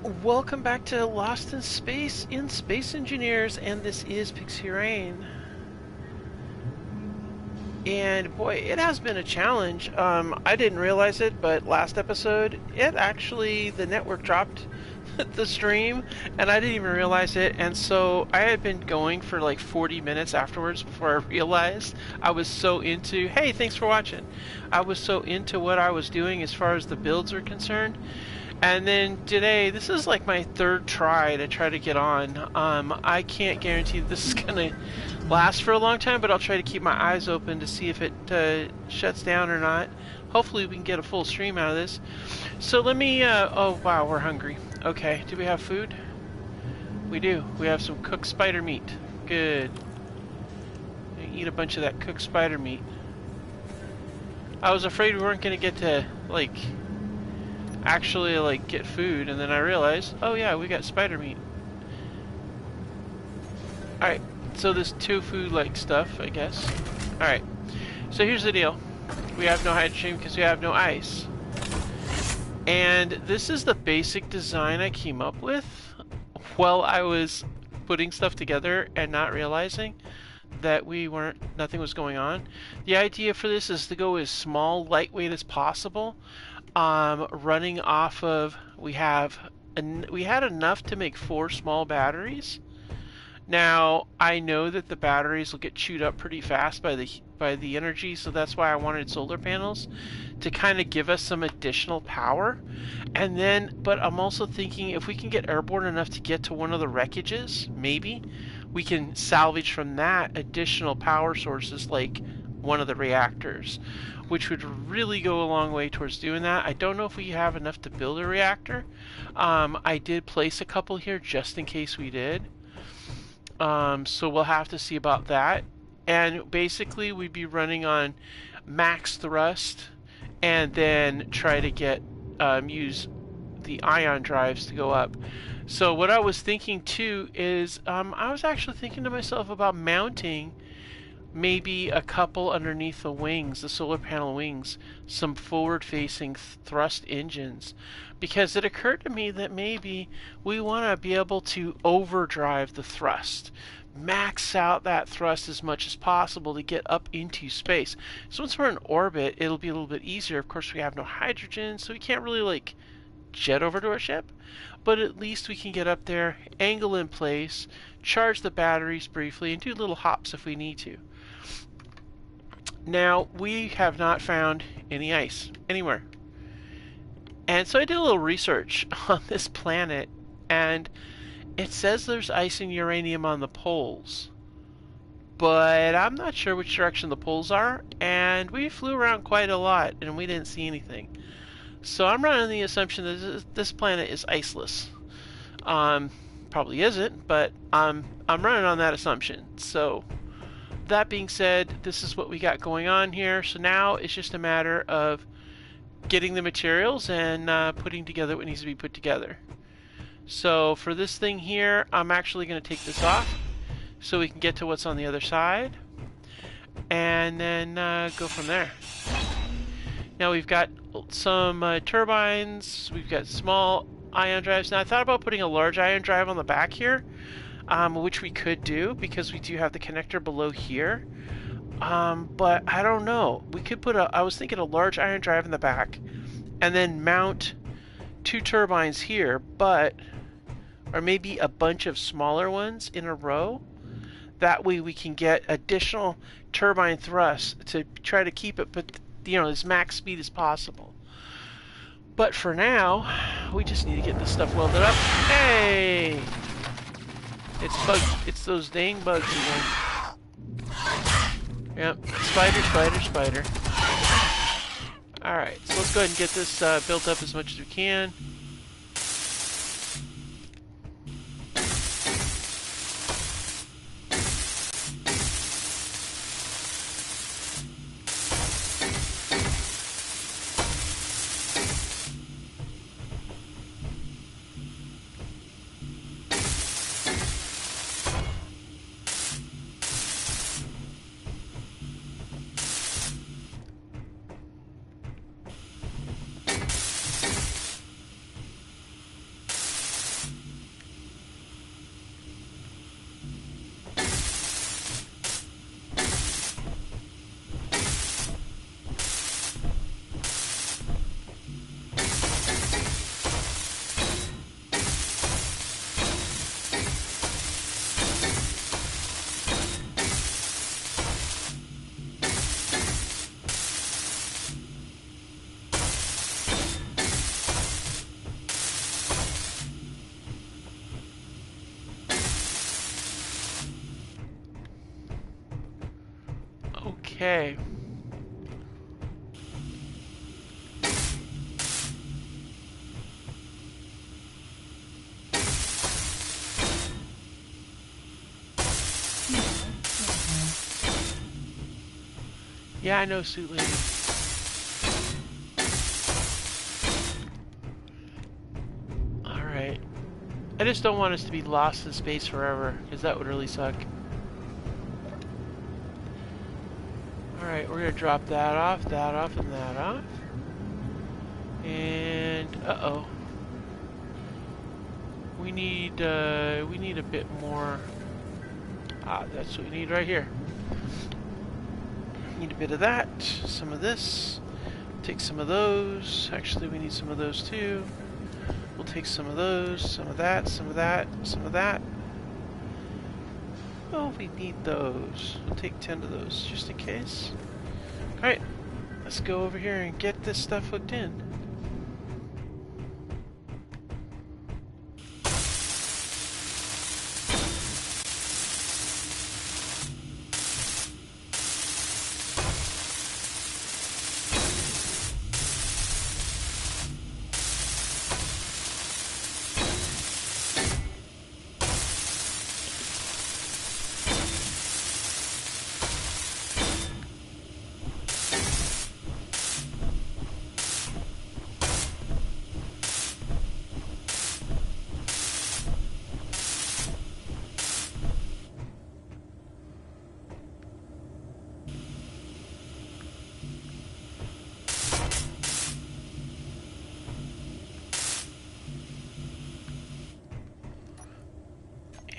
Welcome back to Lost in Space Engineers, and this is Pixie Rain. And boy, it has been a challenge. I didn't realize it, but last episode, the network dropped the stream, and I didn't even realize it. And so I had been going for like 40 minutes afterwards before I realized. I was so into, hey, thanks for watching. I was so into what I was doing as far as the builds are concerned. And then today, this is like my third try to get on. I can't guarantee this is gonna last for a long time, but I'll try to keep my eyes open to see if it shuts down or not. Hopefully we can get a full stream out of this. So let me, oh wow, we're hungry. Okay, do we have food? We do. We have some cooked spider meat. Good. Eat a bunch of that cooked spider meat. I was afraid we weren't gonna get to, actually get food, and then I realized, oh yeah, we got spider meat. Alright, so this tofu like stuff, I guess. Alright, so here's the deal. We have no hydrogen because we have no ice. And this is the basic design I came up with while I was putting stuff together and not realizing that nothing was going on. The idea for this is to go as small, lightweight as possible. Running off of, we had enough to make 4 small batteries. Now I know that the batteries will get chewed up pretty fast by the energy, so that's why I wanted solar panels to kind of give us some additional power. And then, but I'm also thinking if we can get airborne enough to get to one of the wreckages, maybe we can salvage from that additional power sources like one of the reactors, which would really go a long way towards doing that. I don't know if we have enough to build a reactor. I did place a couple here just in case we did. So we'll have to see about that. And basically we'd be running on max thrust and then try to get use the ion drives to go up. So what I was thinking too is I was actually thinking to myself about mounting maybe a couple underneath the wings, the solar panel wings, some forward-facing thrust engines, because it occurred to me that maybe we want to be able to overdrive the thrust, max out that thrust as much as possible to get up into space. So once we're in orbit, it'll be a little bit easier. Of course, we have no hydrogen, so we can't really jet over to our ship, but at least we can get up there, angle in place, charge the batteries briefly, and do little hops if we need to. Now, we have not found any ice anywhere. And so I did a little research on this planet, and it says there's ice and uranium on the poles. But I'm not sure which direction the poles are, and we flew around quite a lot, and we didn't see anything. So I'm running the assumption that this planet is iceless. Probably isn't, but I'm running on that assumption. So that being said, this is what we got going on here. So now it's just a matter of getting the materials and putting together what needs to be put together. So for this thing here, I'm actually going to take this off so we can get to what's on the other side, and then go from there. Now we've got some turbines, we've got small ion drives. Now I thought about putting a large ion drive on the back here, which we could do because we do have the connector below here. But I don't know. We could put I was thinking a large ion drive in the back and then mount 2 turbines here, or maybe a bunch of smaller ones in a row. That way we can get additional turbine thrust to try to keep it, but as max speed as possible. But for now, we just need to get this stuff welded up. Hey! It's those dang bugs again. Yep, spider. Alright, so let's go ahead and get this built up as much as we can. Okay. Yeah, I know, Suit Lady. Alright. I just don't want us to be lost in space forever, because that would really suck. Alright, we're gonna drop that off, and that off. And, uh-oh. We need a bit more. Ah, that's what we need right here. Need a bit of that, some of this. Take some of those. Actually, we need some of those too. We'll take some of those, some of that, some of that, some of that. Oh, we need those. We'll take 10 of those, just in case. Alright, let's go over here and get this stuff hooked in.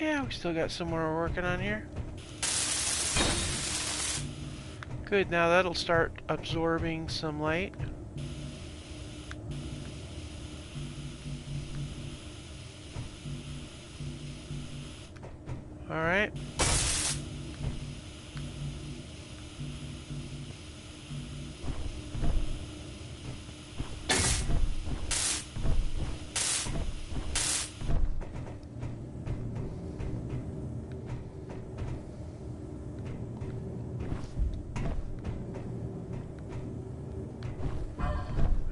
Yeah, we still got some more we're working on here. Good, now that'll start absorbing some light. Alright.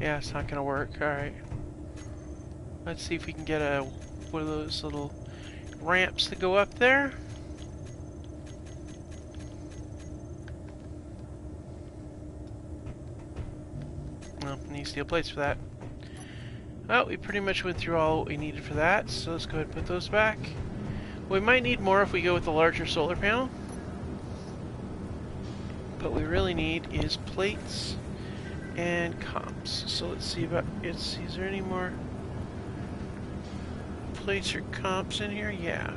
Yeah, it's not gonna work. Alright. Let's see if we can get one of those little ramps to go up there. Well, need steel plates for that. Well, we pretty much went through all we needed for that, so let's go ahead and put those back. We might need more if we go with the larger solar panel. What we really need is plates and comps. So let's see about is there any more plates or comps in here? Yeah.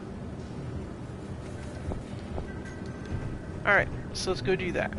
Alright, so let's go do that.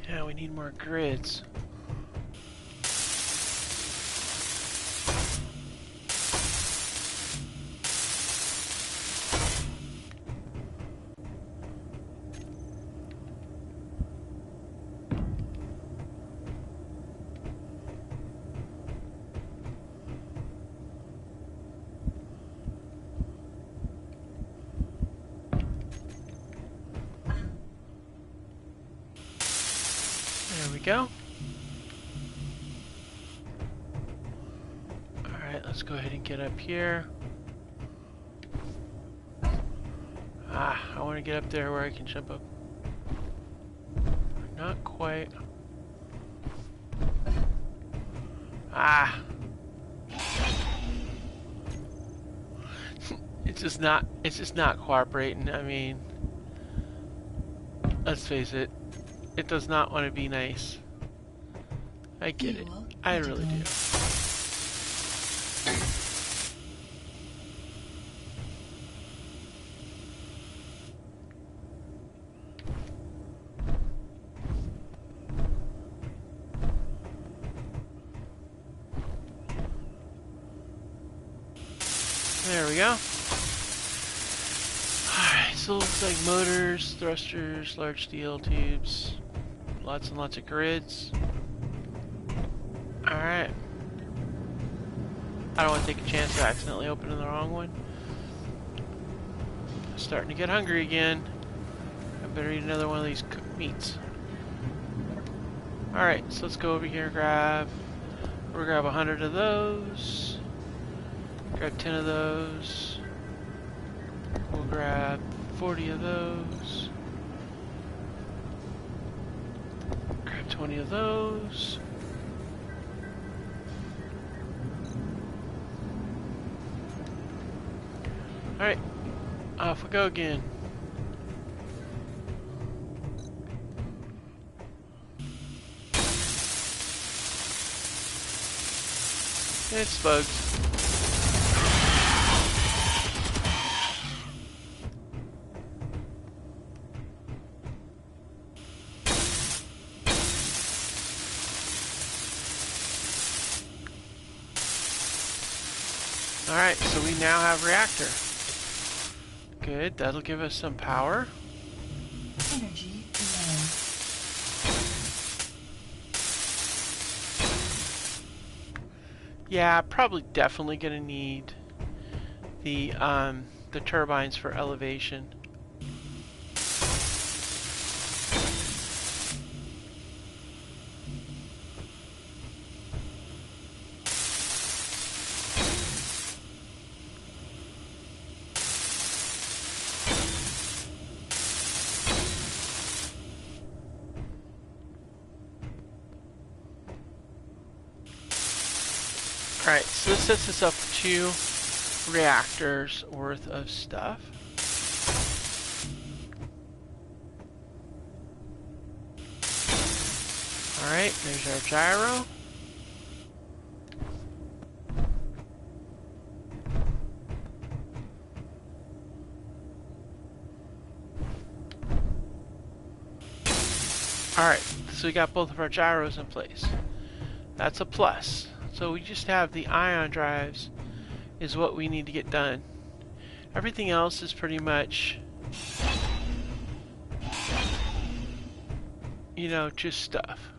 Yeah, we need more grids. There we go. Alright, let's go ahead and get up here. Ah, I want to get up there where I can jump up. Not quite. Ah. It's just not cooperating. I mean, let's face it. It does not want to be nice. I get it. I really do. There we go. Alright, so it looks like motors, thrusters, large steel tubes, lots and lots of grids. Alright. I don't want to take a chance of accidentally opening the wrong one. Starting to get hungry again. I better eat another one of these cooked meats. Alright, so let's go over here and we'll grab 100 of those. Grab 10 of those. We'll grab 40 of those. Grab 20 of those. Alright, off we go again. It's bugs. Alright, so we now have reactor. Good, that'll give us some power. Energy low. Yeah, probably definitely gonna need the turbines for elevation. Alright, so this sets us up for 2 reactors worth of stuff. Alright, there's our gyro. Alright, so we got both of our gyros in place. That's a plus. So we just have the ion drives is what we need to get done. Everything else is pretty much, you know, just stuff.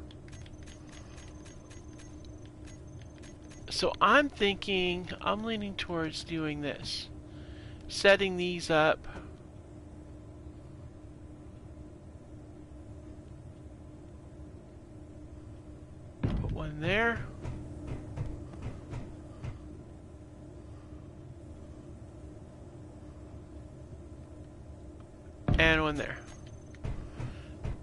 So I'm leaning towards doing this. Setting these up. Put one there. And one there.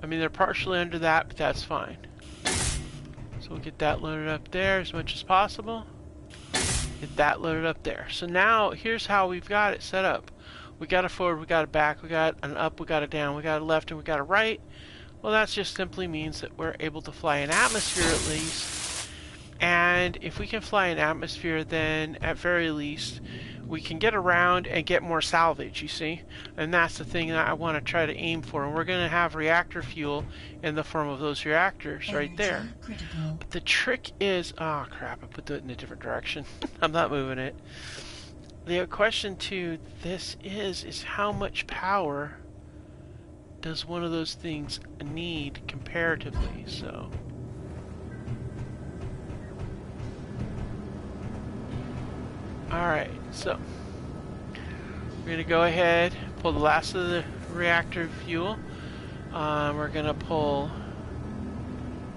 I mean, they're partially under that, but that's fine. So we'll get that loaded up there as much as possible. Get that loaded up there. So now, here's how we've got it set up. We got a forward, we got a back, we got an up, we got a down, we got a left, and we got a right. Well, that just simply means that we're able to fly in atmosphere at least. And if we can fly in atmosphere, then at very least, we can get around and get more salvage, you see? And that's the thing that I want to try to aim for. And we're going to have reactor fuel in the form of those reactors right there. Critical. But the trick is... oh, crap. I put that in a different direction. I'm not moving it. The question to this is how much power does one of those things need comparatively? So... alright, so we're going to go ahead, pull the last of the reactor fuel. We're going to pull,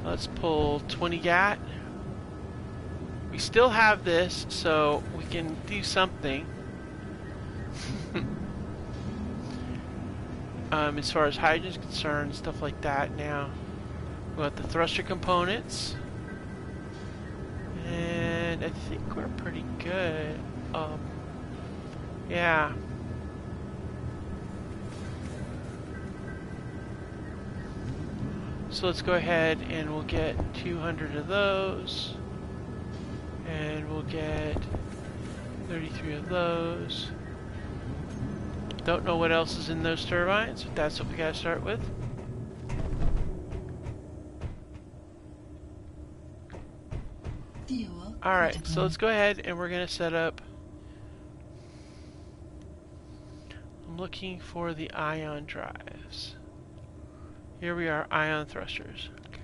let's pull 20 GAT. We still have this, so we can do something. As far as hydrogen is concerned, stuff like that. Now, we got the thruster components. And I think we're pretty good. Yeah. So let's go ahead and we'll get 200 of those. And we'll get 33 of those. Don't know what else is in those turbines, but that's what we gotta start with. Alright, so let's go ahead and we're gonna set up. I'm looking for the ion drives. Here we are, ion thrusters. Okay.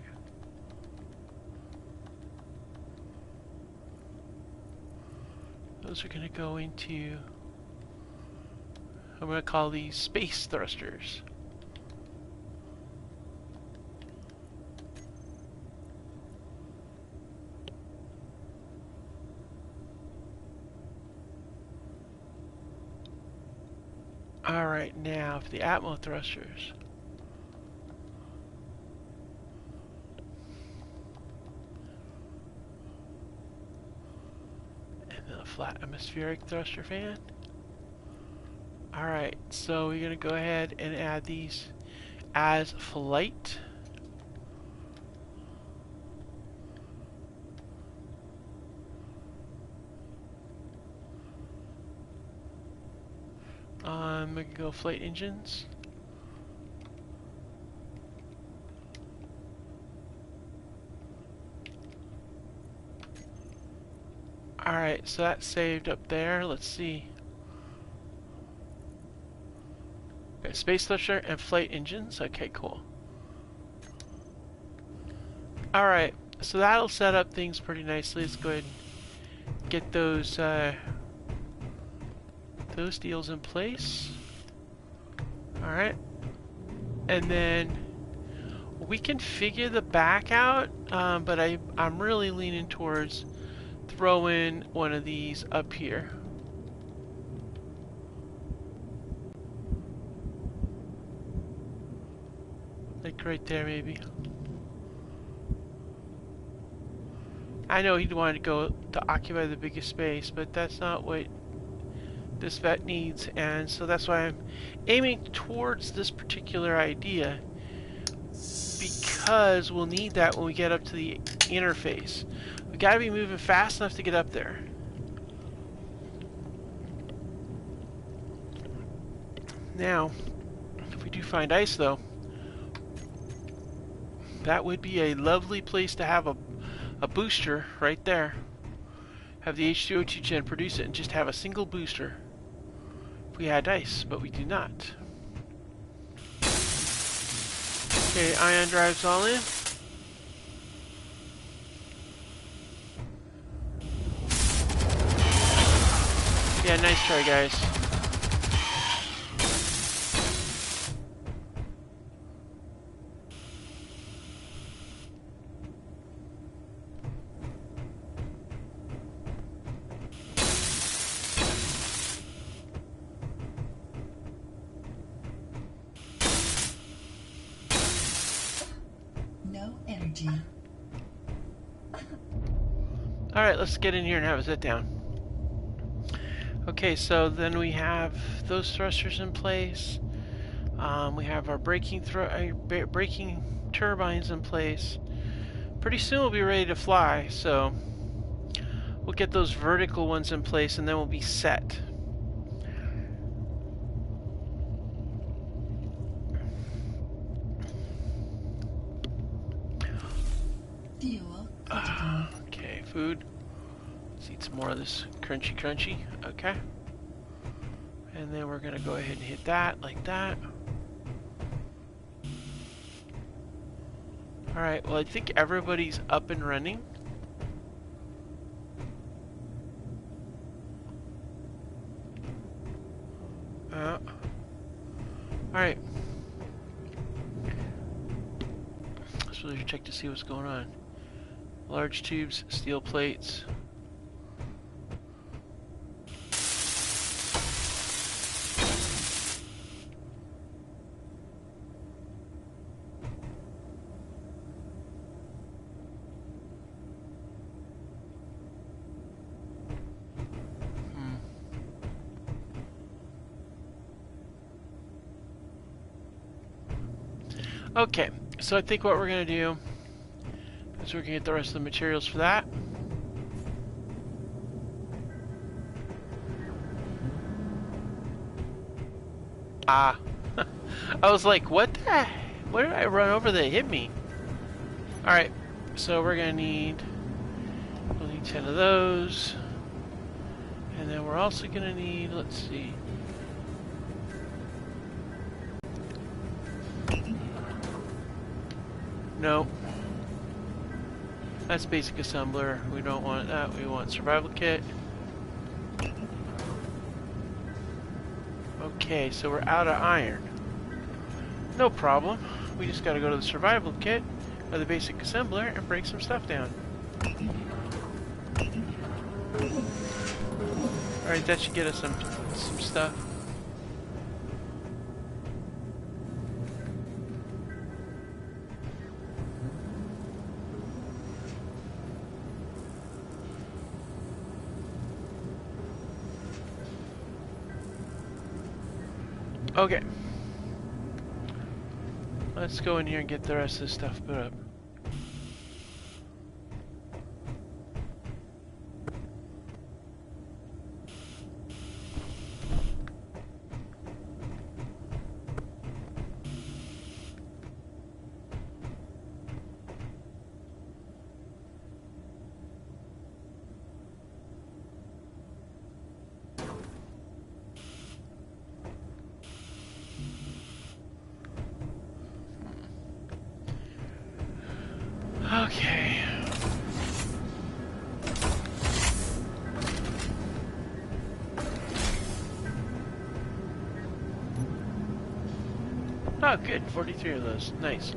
Those are gonna go into, I'm gonna call these space thrusters. Alright, now for the Atmo thrusters. And then a flat atmospheric thruster fan. Alright, so we're going to go ahead and add these as flight. We can go flight engines. Alright, so that's saved up there. Let's see. Okay, space thruster and flight engines. Okay, cool. Alright, so that'll set up things pretty nicely. Let's go ahead and get those deals in place. Alright. And then we can figure the back out, but I'm really leaning towards throwing one of these up here. Like right there, maybe. I know he'd want to go to occupy the biggest space, but that's not what this vet needs, and so that's why I'm aiming towards this particular idea, because we'll need that when we get up to the interface. We gotta be moving fast enough to get up there. Now, if we do find ice though, that would be a lovely place to have a booster right there. Have the H2O2 gen produce it and just have a single booster. If we had ice, but we do not. Okay, ion drives all in. Yeah, nice try, guys. Alright, let's get in here and have a sit down. Okay, so then we have those thrusters in place. We have our braking turbines in place. Pretty soon we'll be ready to fly, so we'll get those vertical ones in place and then we'll be set. Okay, food. Let's eat some more of this crunchy. Okay. And then we're gonna go ahead and hit that like that. Alright, well I think everybody's up and running. Alright. Let's really check to see what's going on. Large tubes, steel plates. Okay, so I think what we're gonna do is we're gonna get the rest of the materials for that. Ah. I was like, what the? What did I run over that hit me? Alright, so we'll need 10 of those. And then we're also gonna need, let's see. No. That's basic assembler. We don't want that. We want survival kit. Okay, so we're out of iron. No problem. We just gotta go to the survival kit or the basic assembler and break some stuff down. Alright, that should get us some stuff. Okay. Let's go in here and get the rest of this stuff put up. Okay. Oh, good. 43 of those. Nice.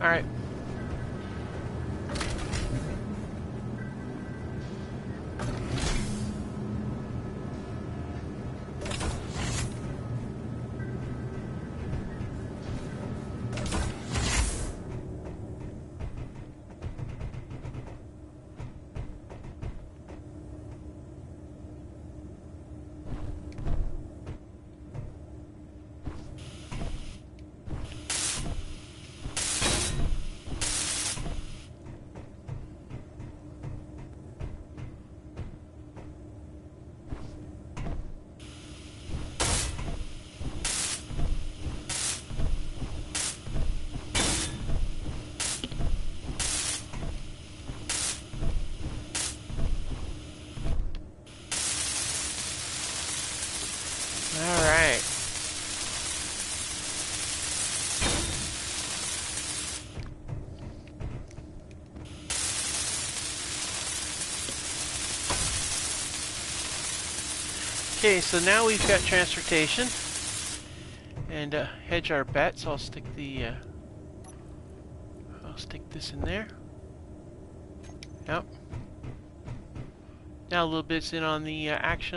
Alright. Alright. Okay, so now we've got transportation and hedge our bets. I'll stick this in there. Yep. Now a little bit's in on the action